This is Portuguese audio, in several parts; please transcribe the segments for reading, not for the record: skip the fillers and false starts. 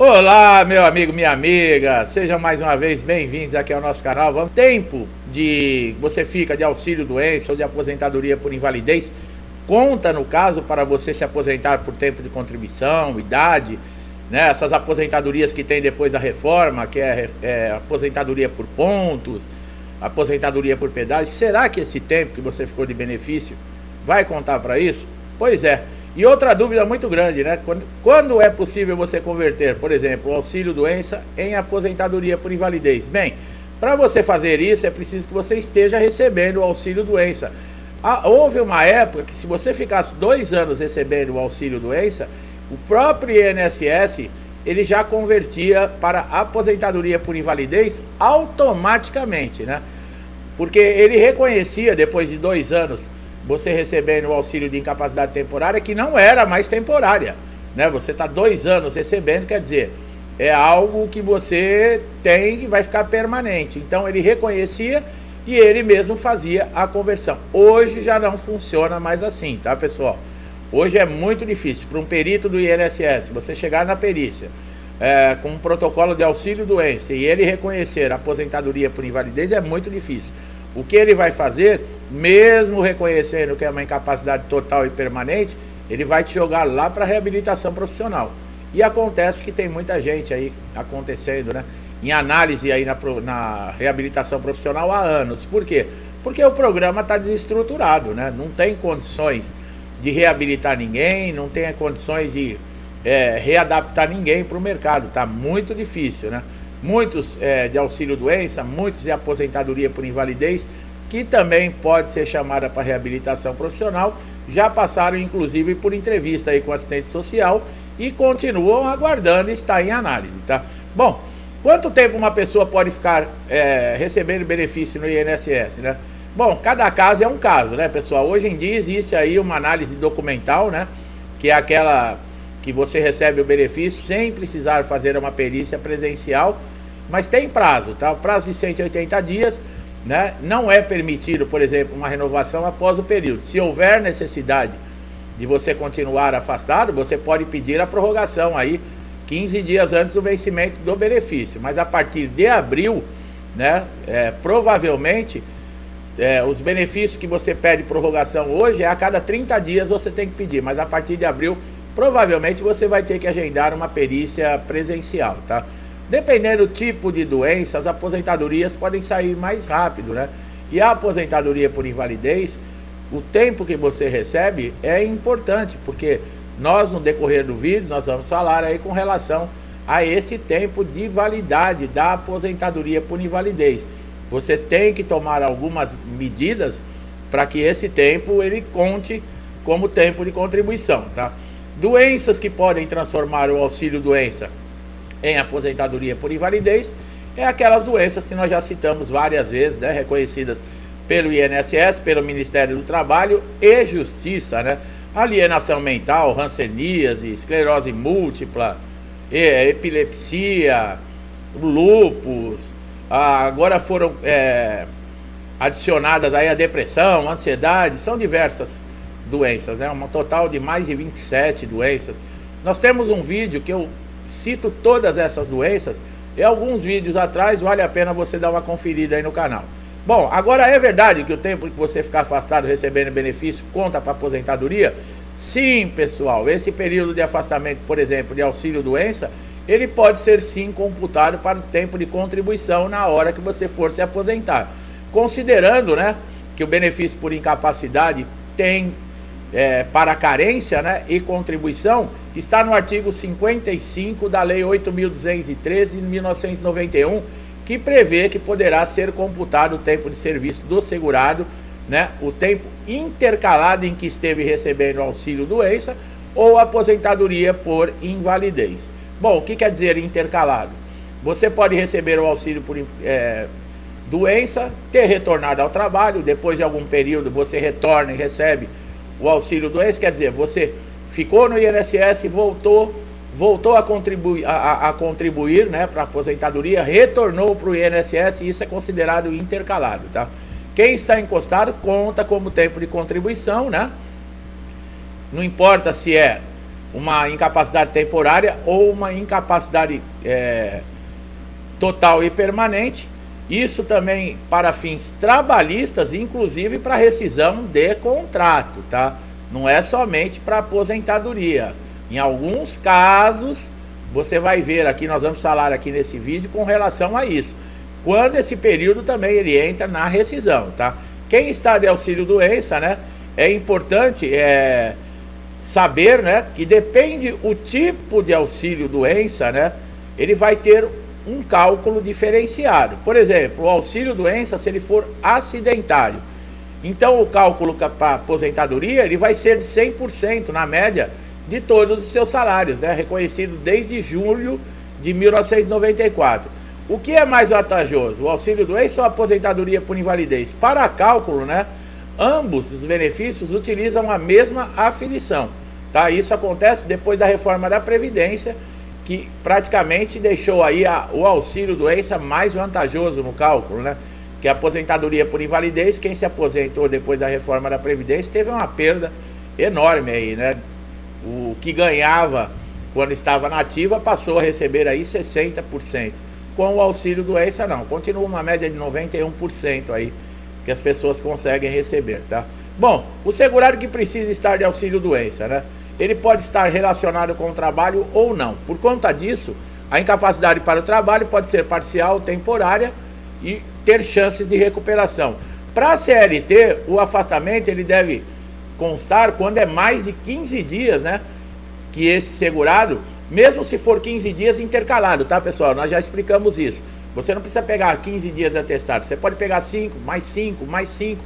Olá, meu amigo, minha amiga, sejam mais uma vez bem-vindos aqui ao nosso canal. Vamos tempo de você fica de auxílio doença ou de aposentadoria por invalidez, conta no caso para você se aposentar por tempo de contribuição, idade, né? Essas aposentadorias que tem depois da reforma, que é aposentadoria por pontos, aposentadoria por pedágio. Será que esse tempo que você ficou de benefício vai contar para isso? Pois é. E outra dúvida muito grande, né? Quando é possível você converter, por exemplo, o auxílio-doença em aposentadoria por invalidez? Bem, para você fazer isso é preciso que você esteja recebendo o auxílio-doença. Houve uma época que se você ficasse 2 anos recebendo o auxílio-doença, o próprio INSS ele já convertia para aposentadoria por invalidez automaticamente, né? Porque ele reconhecia, depois de 2 anos, você recebendo o auxílio de incapacidade temporária, que não era mais temporária, né? Você está 2 anos recebendo, quer dizer, é algo que você tem que vai ficar permanente. Então ele reconhecia e ele mesmo fazia a conversão. Hoje já não funciona mais assim, tá, pessoal? Hoje é muito difícil para um perito do INSS, você chegar na perícia com um protocolo de auxílio-doença e ele reconhecer a aposentadoria por invalidez, é muito difícil. O que ele vai fazer, mesmo reconhecendo que é uma incapacidade total e permanente, ele vai te jogar lá para a reabilitação profissional. E acontece que tem muita gente aí acontecendo, né, em análise aí na reabilitação profissional há anos. Por quê? Porque o programa está desestruturado, né? Não tem condições de reabilitar ninguém, não tem condições de readaptar ninguém para o mercado. Está muito difícil, né? Muitos de auxílio-doença, muitos de aposentadoria por invalidez, que também pode ser chamada para reabilitação profissional, já passaram inclusive por entrevista aí com assistente social e continuam aguardando e está em análise, tá? Bom, quanto tempo uma pessoa pode ficar recebendo benefício no INSS, né? Bom, cada caso é um caso, né, pessoal? Hoje em dia existe aí uma análise documental, né, que é aquela que você recebe o benefício sem precisar fazer uma perícia presencial, mas tem prazo, tá? O prazo de 180 dias, né? Não é permitido, por exemplo, uma renovação após o período. Se houver necessidade de você continuar afastado, você pode pedir a prorrogação aí 15 dias antes do vencimento do benefício, mas a partir de abril, né, provavelmente os benefícios que você pede prorrogação hoje a cada 30 dias você tem que pedir, mas a partir de abril provavelmente você vai ter que agendar uma perícia presencial, tá? Dependendo do tipo de doença, as aposentadorias podem sair mais rápido, né? E a aposentadoria por invalidez, o tempo que você recebe é importante, porque nós no decorrer do vídeo, nós vamos falar aí com relação a esse tempo de validade da aposentadoria por invalidez. Você tem que tomar algumas medidas para que esse tempo ele conte como tempo de contribuição, tá? Doenças que podem transformar o auxílio-doença em aposentadoria por invalidez é aquelas doenças que nós já citamos várias vezes, né, reconhecidas pelo INSS, pelo Ministério do Trabalho e Justiça, né? Alienação mental, hanseníase, esclerose múltipla, epilepsia, lúpus, agora foram adicionadas aí a depressão, ansiedade, são diversas doenças, né? Um total de mais de 27 doenças. Nós temos um vídeo que eu cito todas essas doenças, e alguns vídeos atrás, vale a pena você dar uma conferida aí no canal. Bom, agora é verdade que o tempo que você ficar afastado recebendo benefício conta para aposentadoria? Sim, pessoal, esse período de afastamento, por exemplo, de auxílio-doença, ele pode ser sim computado para o tempo de contribuição na hora que você for se aposentar. Considerando, né, que o benefício por incapacidade tem para carência, né, e contribuição, está no artigo 55 da Lei 8.213 de 1991, que prevê que poderá ser computado o tempo de serviço do segurado, né, o tempo intercalado em que esteve recebendo auxílio-doença ou aposentadoria por invalidez. Bom, o que quer dizer intercalado? Você pode receber o auxílio por doença, ter retornado ao trabalho, depois de algum período você retorna e recebe o auxílio-doença, quer dizer, você ficou no INSS, voltou a contribuir, né, para a aposentadoria, retornou para o INSS, e isso é considerado intercalado, tá? Quem está encostado conta como tempo de contribuição, né? Não importa se é uma incapacidade temporária ou uma incapacidade total e permanente. Isso também para fins trabalhistas, inclusive para rescisão de contrato, tá? Não é somente para aposentadoria. Em alguns casos, você vai ver aqui, nós vamos falar aqui nesse vídeo com relação a isso. Quando esse período também ele entra na rescisão, tá? Quem está de auxílio-doença, né? É importante saber, né, que depende o tipo de auxílio-doença, né? Ele vai ter um cálculo diferenciado. Por exemplo, o auxílio-doença, se ele for acidentário, então o cálculo para aposentadoria ele vai ser de 100% na média de todos os seus salários, né? Reconhecido desde julho de 1994. O que é mais vantajoso, o auxílio-doença ou a aposentadoria por invalidez? Para cálculo, né, ambos os benefícios utilizam a mesma afiliação, tá? Isso acontece depois da reforma da Previdência, que praticamente deixou aí o auxílio-doença mais vantajoso no cálculo, né? Que a aposentadoria por invalidez, quem se aposentou depois da reforma da Previdência teve uma perda enorme aí, né? O que ganhava quando estava na ativa passou a receber aí 60%. Com o auxílio-doença não, continua uma média de 91% aí que as pessoas conseguem receber, tá? Bom, o segurado que precisa estar de auxílio-doença, né? Ele pode estar relacionado com o trabalho ou não. Por conta disso, a incapacidade para o trabalho pode ser parcial, temporária e ter chances de recuperação. Para a CLT, o afastamento ele deve constar quando é mais de 15 dias, né? Que esse segurado, mesmo se for 15 dias intercalado, tá, pessoal? Nós já explicamos isso. Você não precisa pegar 15 dias atestado, você pode pegar 5, mais 5, mais 5,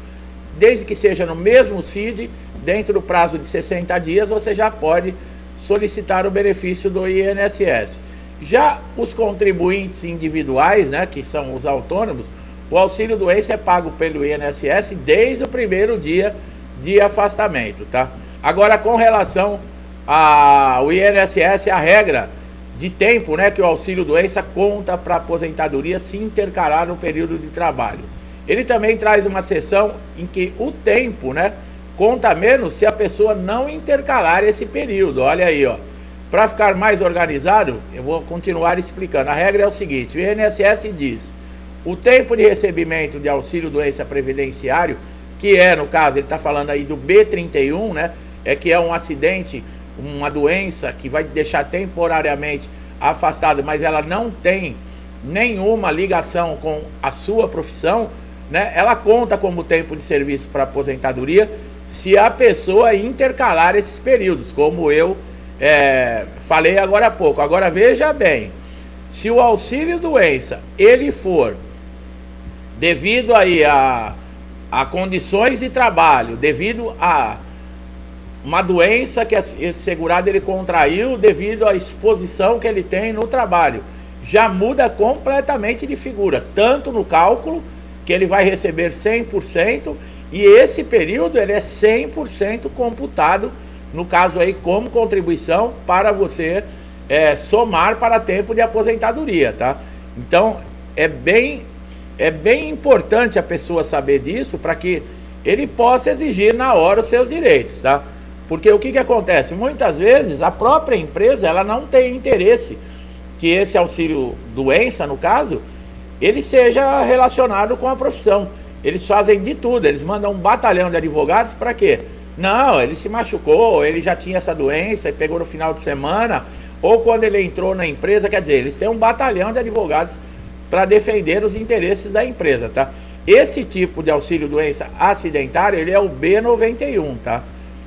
desde que seja no mesmo CID, dentro do prazo de 60 dias, você já pode solicitar o benefício do INSS. Já os contribuintes individuais, né, que são os autônomos, o auxílio-doença é pago pelo INSS desde o primeiro dia de afastamento, tá? Agora, com relação ao INSS, a regra de tempo, né, que o auxílio-doença conta para aposentadoria se intercalar no período de trabalho. Ele também traz uma seção em que o tempo, né, conta menos se a pessoa não intercalar esse período. Olha aí, ó. Para ficar mais organizado, eu vou continuar explicando. A regra é o seguinte: o INSS diz: o tempo de recebimento de auxílio-doença previdenciário, que é, no caso, ele está falando aí do B31, né, que é um acidente, uma doença que vai deixar temporariamente afastado, mas ela não tem nenhuma ligação com a sua profissão, né? Ela conta como tempo de serviço para aposentadoria se a pessoa intercalar esses períodos, como eu falei agora há pouco. Agora veja bem, se o auxílio-doença ele for devido aí a condições de trabalho, devido a uma doença que esse segurado ele contraiu devido à exposição que ele tem no trabalho, já muda completamente de figura, tanto no cálculo, que ele vai receber 100%, e esse período ele é 100% computado, no caso aí, como contribuição para você somar para tempo de aposentadoria, tá? Então, é bem importante a pessoa saber disso, para que ele possa exigir na hora os seus direitos, tá? Porque o que acontece? Muitas vezes a própria empresa ela não tem interesse que esse auxílio-doença, no caso, ele seja relacionado com a profissão. Eles fazem de tudo, eles mandam um batalhão de advogados para quê? Não, ele se machucou, ele já tinha essa doença e pegou no final de semana, ou quando ele entrou na empresa, quer dizer, eles têm um batalhão de advogados para defender os interesses da empresa, tá? Esse tipo de auxílio-doença acidentário, ele é o B91, tá?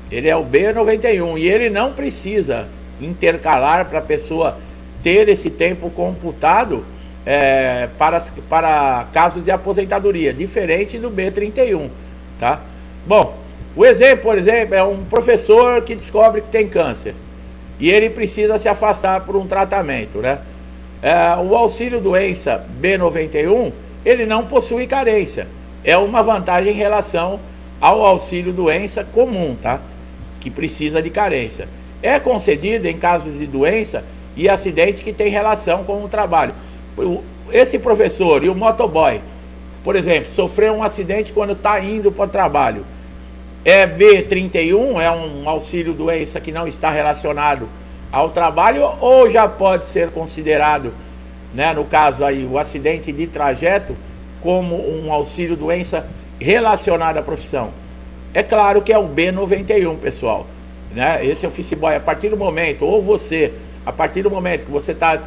Ele é o B91 e ele não precisa intercalar para a pessoa ter esse tempo computado para casos de aposentadoria, diferente do B31, tá? Bom, o exemplo, por exemplo, é um professor que descobre que tem câncer e ele precisa se afastar por um tratamento, né? O auxílio-doença B91, ele não possui carência, é uma vantagem em relação ao auxílio-doença comum, tá? Que precisa de carência. É concedido em casos de doença e acidente que tem relação com o trabalho. Esse professor e o motoboy, por exemplo, sofreu um acidente quando está indo para o trabalho. EB31 é um auxílio doença que não está relacionado ao trabalho ou já pode ser considerado, né, no caso aí, o acidente de trajeto como um auxílio doença relacionado à profissão? É claro que é o B91, pessoal, né? Esse office boy, a partir do momento, ou você, a partir do momento que você está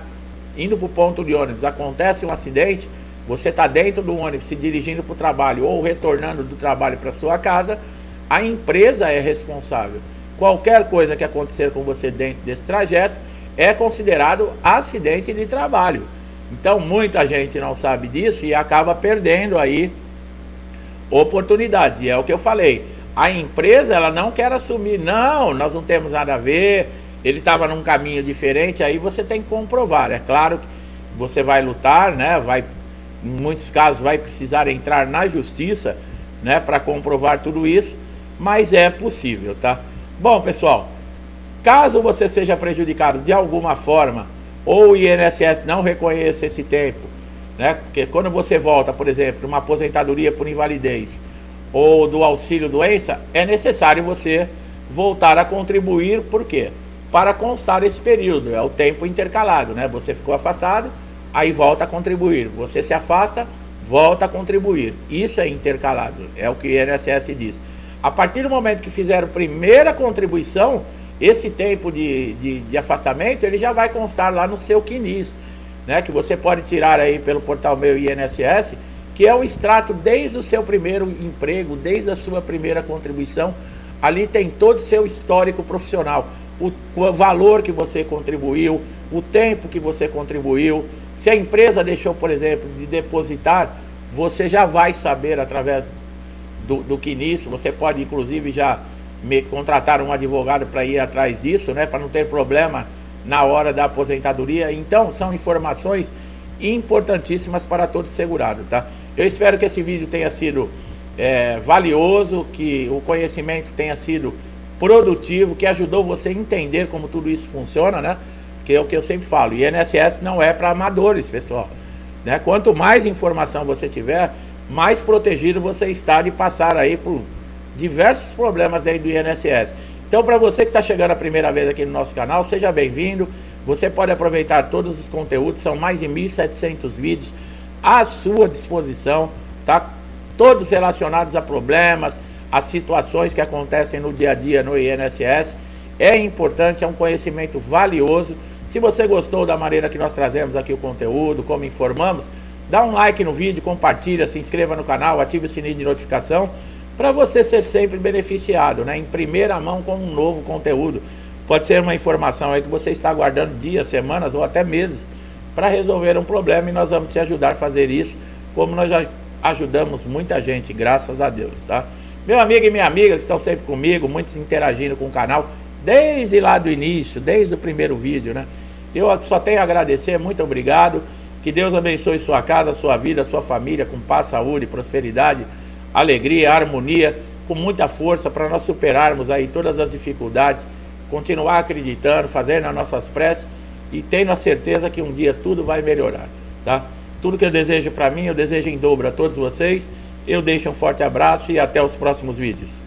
indo para o ponto de ônibus, acontece um acidente, você está dentro do ônibus se dirigindo para o trabalho ou retornando do trabalho para sua casa, a empresa é responsável. Qualquer coisa que acontecer com você dentro desse trajeto é considerado acidente de trabalho. Então muita gente não sabe disso e acaba perdendo aí oportunidades. E é o que eu falei, a empresa ela não quer assumir, não, nós não temos nada a ver, ele estava num caminho diferente, aí você tem que comprovar. É claro que você vai lutar, né? Em muitos casos vai precisar entrar na justiça, né, para comprovar tudo isso, mas é possível, tá? Bom, pessoal, caso você seja prejudicado de alguma forma, ou o INSS não reconheça esse tempo, né? Porque quando você volta, por exemplo, de uma aposentadoria por invalidez ou do auxílio doença, é necessário você voltar a contribuir, por quê? Para constar esse período, é o tempo intercalado, né? Você ficou afastado, aí volta a contribuir. Você se afasta, volta a contribuir. Isso é intercalado, é o que o INSS diz. A partir do momento que fizeram a primeira contribuição, esse tempo de afastamento, ele já vai constar lá no seu CNIS, né? Que você pode tirar aí pelo portal Meu INSS, que é o extrato desde o seu primeiro emprego, desde a sua primeira contribuição. Ali tem todo o seu histórico profissional, o valor que você contribuiu, o tempo que você contribuiu. Se a empresa deixou, por exemplo, de depositar, você já vai saber através do CNIS. Você pode, inclusive, já contratar um advogado para ir atrás disso, né, para não ter problema na hora da aposentadoria. Então, são informações importantíssimas para todo segurado, tá? Eu espero que esse vídeo tenha sido valioso, que o conhecimento tenha sido produtivo, que ajudou você a entender como tudo isso funciona, né? Que é o que eu sempre falo, INSS não é para amadores, pessoal, né? Quanto mais informação você tiver, mais protegido você está de passar aí por diversos problemas dentro do INSS. Então, para você que está chegando a primeira vez aqui no nosso canal, seja bem-vindo. Você pode aproveitar todos os conteúdos, são mais de 1.700 vídeos à sua disposição, tá? Todos relacionados a problemas, a situações que acontecem no dia a dia no INSS. É importante, é um conhecimento valioso. Se você gostou da maneira que nós trazemos aqui o conteúdo, como informamos, dá um like no vídeo, compartilha, se inscreva no canal, ative o sininho de notificação, para você ser sempre beneficiado, né, em primeira mão com um novo conteúdo. Pode ser uma informação aí que você está aguardando dias, semanas ou até meses para resolver um problema, e nós vamos te ajudar a fazer isso, como nós já ajudamos muita gente, graças a Deus, tá? Meu amigo e minha amiga que estão sempre comigo, muitos interagindo com o canal, desde lá do início, desde o primeiro vídeo, né? Eu só tenho a agradecer, muito obrigado. Que Deus abençoe sua casa, sua vida, sua família, com paz, saúde, prosperidade, alegria, harmonia, com muita força para nós superarmos aí todas as dificuldades, continuar acreditando, fazendo as nossas preces e tendo a certeza que um dia tudo vai melhorar, tá? Tudo que eu desejo para mim, eu desejo em dobro a todos vocês. Eu deixo um forte abraço e até os próximos vídeos.